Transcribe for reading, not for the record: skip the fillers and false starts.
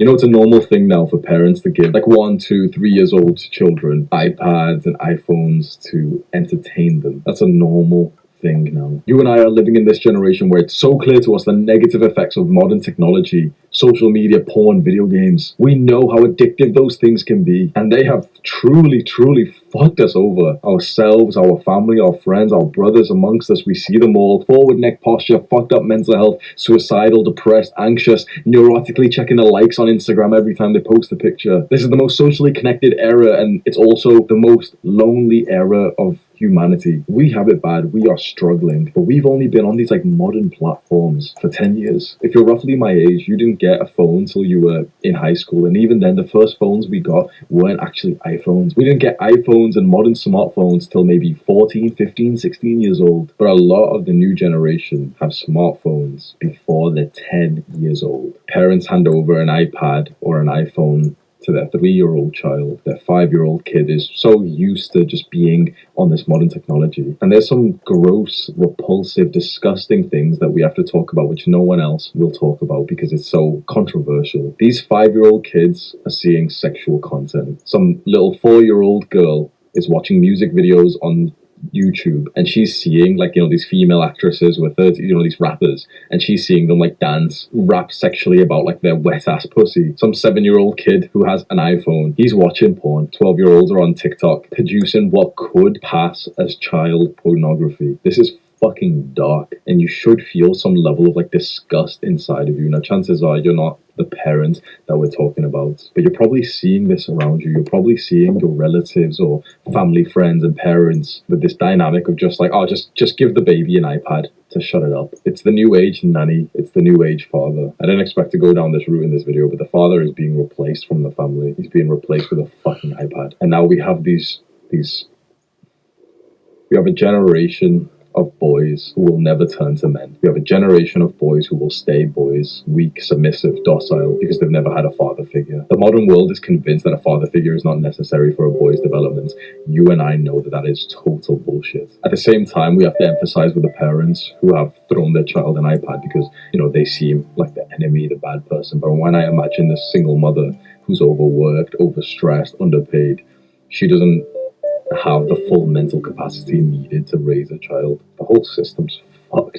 You know, it's a normal thing now for parents to give like 1, 2, 3 years old children iPads and iPhones to entertain them. That's a normal thing now. You and I are living in this generation where it's so clear to us the negative effects of modern technology, social media, porn, video games. We know how addictive those things can be, and they have truly, truly fucked us over. Ourselves, our family, our friends, our brothers amongst us, we see them all. Forward neck posture, fucked up mental health, suicidal, depressed, anxious, neurotically checking the likes on Instagram every time they post a picture. This is the most socially connected era, and it's also the most lonely era of humanity. We have it bad. We are struggling, but we've only been on these like modern platforms for 10 years. If you're roughly my age, you didn't get a phone till you were in high school, and even then the first phones we got weren't actually iPhones. We didn't get iPhones and modern smartphones till maybe 14, 15, 16 years old. But a lot of the new generation have smartphones before they're 10 years old. Parents hand over an iPad or an iPhone to their 3-year-old child. Their 5-year-old kid is so used to just being on this modern technology. And there's some gross, repulsive, disgusting things that we have to talk about, which no one else will talk about because it's so controversial. These 5-year-old kids are seeing sexual content. Some little 4-year-old girl is watching music videos on YouTube, and she's seeing like, you know, these female actresses with 30, you know, these rappers, and she's seeing them like dance, rap sexually about like their wet ass pussy. Some 7-year-old kid who has an iPhone, he's watching porn. 12-year-olds are on TikTok producing what could pass as child pornography. This is fucking dark, and you should feel some level of like disgust inside of you. Now, chances are you're not the parent that we're talking about, but you're probably seeing this around you. You're probably seeing your relatives or family, friends, and parents with this dynamic of just like, oh, just give the baby an iPad to shut it up. It's the new age nanny. It's the new age father. I didn't expect to go down this route in this video, but the father is being replaced from the family. He's being replaced with a fucking iPad, and now we have these. We have a generation of boys who will never turn to men. We have a generation of boys who will stay boys, weak, submissive, docile, because they've never had a father figure. The modern world is convinced that a father figure is not necessary for a boy's development. You and I know that that is total bullshit. At the same time, we have to emphasize with the parents who have thrown their child an iPad because, you know, they seem like the enemy, the bad person. But when I imagine this single mother who's overworked, overstressed, underpaid, she doesn't have the full mental capacity needed to raise a child. The whole system's fucked.